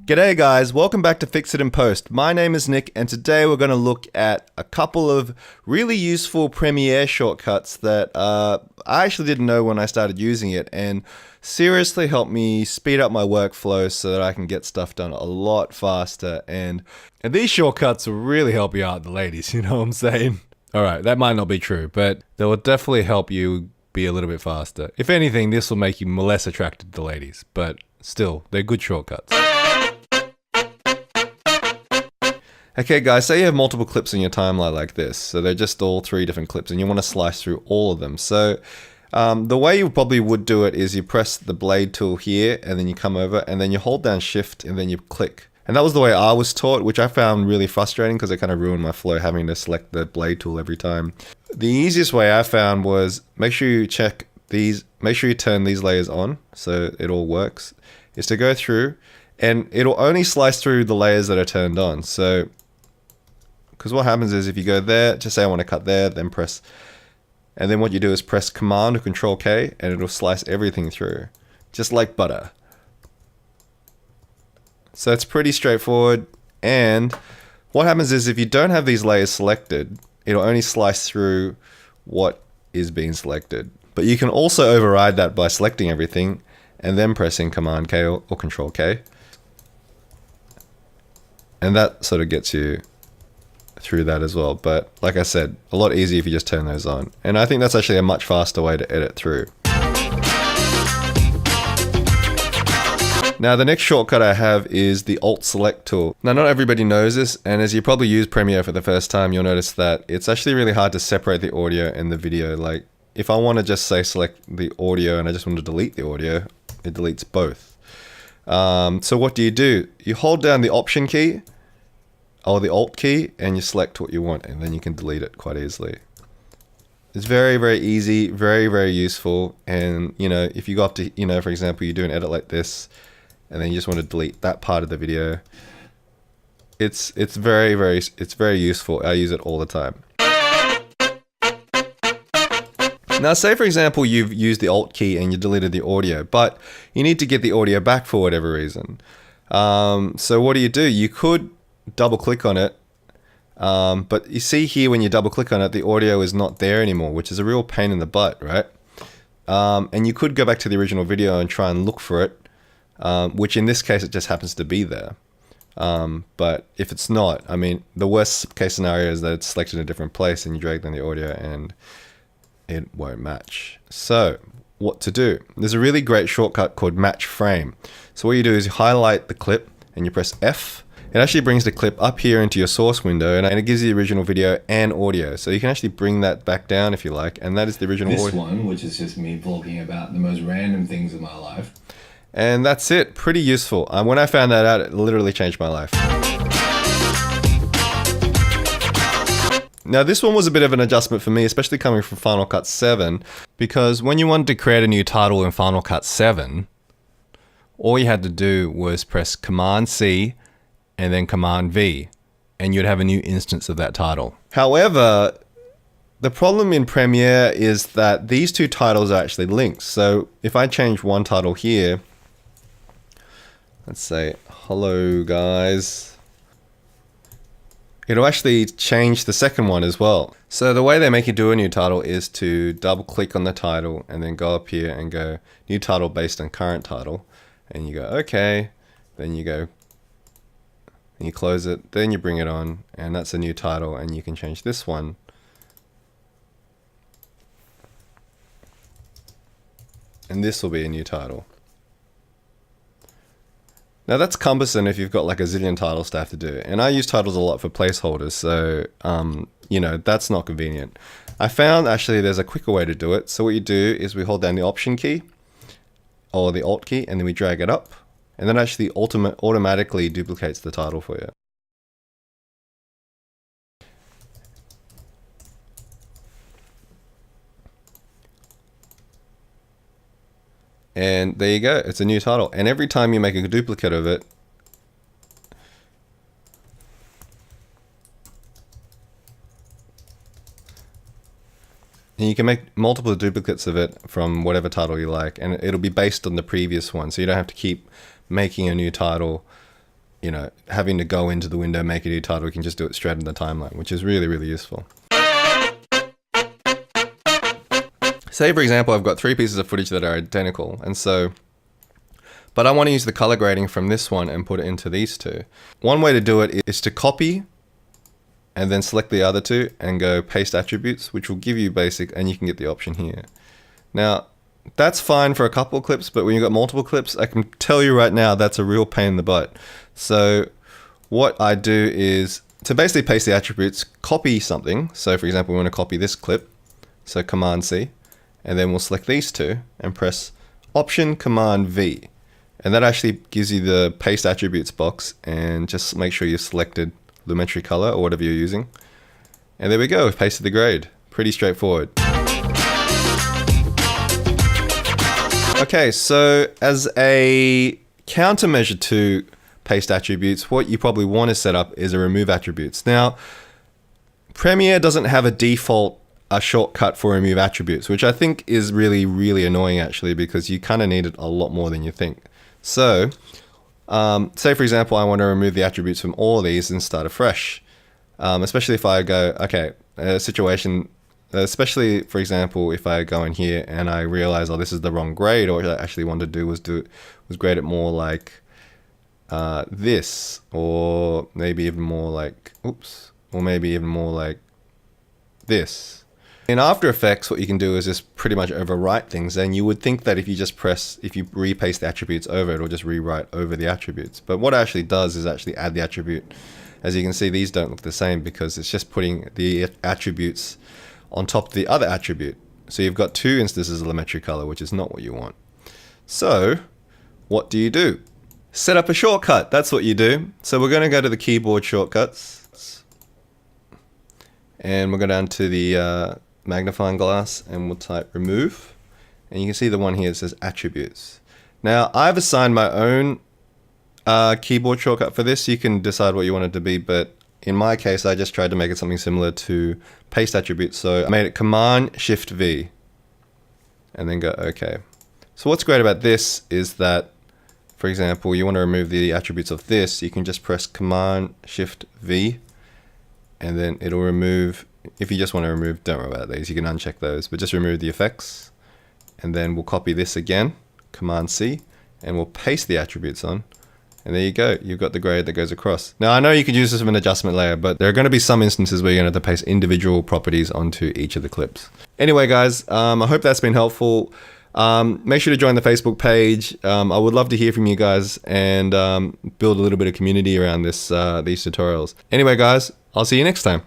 G'day guys, welcome back to Fix It in Post. My name is Nick and today we're going to look at a couple of really useful Premiere shortcuts that I actually didn't know when I started using it and seriously helped me speed up my workflow so that I can get stuff done a lot faster. And these shortcuts will really help you out, the ladies, you know what I'm saying? Alright, that might not be true, but they will definitely help you be a little bit faster. If anything, this will make you less attracted to the ladies, but still, they're good shortcuts. Okay guys, say you have multiple clips in your timeline like this. So they're just all 3 different clips and you want to slice through all of them. So the way you probably would do it is you press the blade tool here and then you come over and then you hold down shift and then you click. And that was the way I was taught, which I found really frustrating because it kind of ruined my flow having to select the blade tool every time. The easiest way I found was make sure you check these, make sure you turn these layers on so it all works, is to go through and it'll only slice through the layers that are turned on. So because what happens is if you go there, just say I want to cut there, then press, and then what you do is press Command or Control K and it'll slice everything through, just like butter. So it's pretty straightforward. And what happens is if you don't have these layers selected, it'll only slice through what is being selected. But you can also override that by selecting everything and then pressing Command K or Control K. And that sort of gets you through that as well, but like I said, a lot easier if you just turn those on. And I think that's actually a much faster way to edit through. Now the next shortcut I have is the Alt Select tool. Now not everybody knows this, and as you probably use Premiere for the first time, you'll notice that it's actually really hard to separate the audio and the video. Like if I want to just say select the audio and I just want to delete the audio, it deletes both. So what do? You hold down the Option key or the Alt key and you select what you want and then you can delete it quite easily. It's very, very easy, very, very useful. And you know, if you go up to, you know, for example, you do an edit like this and then you just want to delete that part of the video, it's very, very useful. I use it all the time. Now say for example you've used the Alt key and you deleted the audio, but you need to get the audio back for whatever reason. So what do? You could double click on it, but you see here when you double click on it, the audio is not there anymore, which is a real pain in the butt, right? And you could go back to the original video and try and look for it, which in this case it just happens to be there. But if it's not, I mean, the worst case scenario is that it's selected in a different place and you drag down the audio and it won't match. So what to do? There's a really great shortcut called Match Frame. So what you do is you highlight the clip and you press F. It actually brings the clip up here into your source window and it gives you the original video and audio. So you can actually bring that back down if you like, and that is the original audio. This one, which is just me vlogging about the most random things in my life. And that's it, pretty useful. When I found that out, it literally changed my life. Now this one was a bit of an adjustment for me, especially coming from Final Cut 7, because when you wanted to create a new title in Final Cut 7, all you had to do was press Command C and then Command V, and you'd have a new instance of that title. However, the problem in Premiere is that these 2 titles are actually linked. So if I change one title here, let's say, hello guys, it'll actually change the second one as well. So the way they make you do a new title is to double click on the title and then go up here and go new title based on current title. And you go, okay, then you go, and you close it, then you bring it on, and that's a new title, and you can change this one. And this will be a new title. Now that's cumbersome if you've got like a zillion titles to have to do. And I use titles a lot for placeholders, so you know, that's not convenient. I found actually there's a quicker way to do it. So what you do is we hold down the Option key or the Alt key, and then we drag it up. And then actually automatically duplicates the title for you. And there you go, it's a new title. And every time you make a duplicate of it, and you can make multiple duplicates of it from whatever title you like, and it'll be based on the previous one, so you don't have to keep making a new title you know, having to go into the window, make it e-title, we can just do it straight in the timeline, which is really, really useful. Say, for example, I've got 3 pieces of footage that are identical, and so, but I want to use the color grading from this one and put it into these 2. One way to do it is to copy and then select the other 2 and go paste attributes, which will give you basic, and you can get the option here. Now, that's fine for a couple of clips, but when you've got multiple clips, I can tell you right now that's a real pain in the butt. So what I do is to basically paste the attributes, copy something. So for example, we want to copy this clip. So Command C, and then we'll select these 2 and press Option Command V. And that actually gives you the paste attributes box, and just make sure you've selected Lumetri color or whatever you're using. And there we go, we've pasted the grade. Pretty straightforward. Okay, so as a countermeasure to paste attributes, what you probably want to set up is a remove attributes. Now, Premiere doesn't have a default shortcut for remove attributes, which I think is really, really annoying actually, because you kind of need it a lot more than you think. So, say for example, I want to remove the attributes from all of these and start afresh. Especially if I go, okay, a situation, especially for example, if I go in here and I realize, oh, this is the wrong grade, or what I actually wanted to do was grade it more like this, or maybe even more like, oops, or maybe even more like this. In After Effects, what you can do is just pretty much overwrite things, and you would think that if you just if you repaste the attributes over, it'll just rewrite over the attributes. But what it actually does is actually add the attribute. As you can see, these don't look the same because it's just putting the attributes on top of the other attribute. So you've got 2 instances of Lumetri color, which is not what you want. So what do you do? Set up a shortcut. That's what you do. So we're going to go to the keyboard shortcuts, and we'll go down to the magnifying glass, and we'll type remove, and you can see the one here that says attributes. Now I've assigned my own keyboard shortcut for this. You can decide what you want it to be, but in my case I just tried to make it something similar to paste attributes, so I made it Command Shift V and then go OK. So what's great about this is that, for example, you want to remove the attributes of this, you can just press Command Shift V, and then it'll remove. If you just want to remove, don't worry about these, you can uncheck those, but just remove the effects. And then we'll copy this again, Command C, and we'll paste the attributes on. And there you go, you've got the grade that goes across. Now I know you could use this as an adjustment layer, but there are going to be some instances where you're going to have to paste individual properties onto each of the clips. Anyway guys, I hope that's been helpful. Make sure to join the Facebook page. I would love to hear from you guys and build a little bit of community around this these tutorials. Anyway guys, I'll see you next time.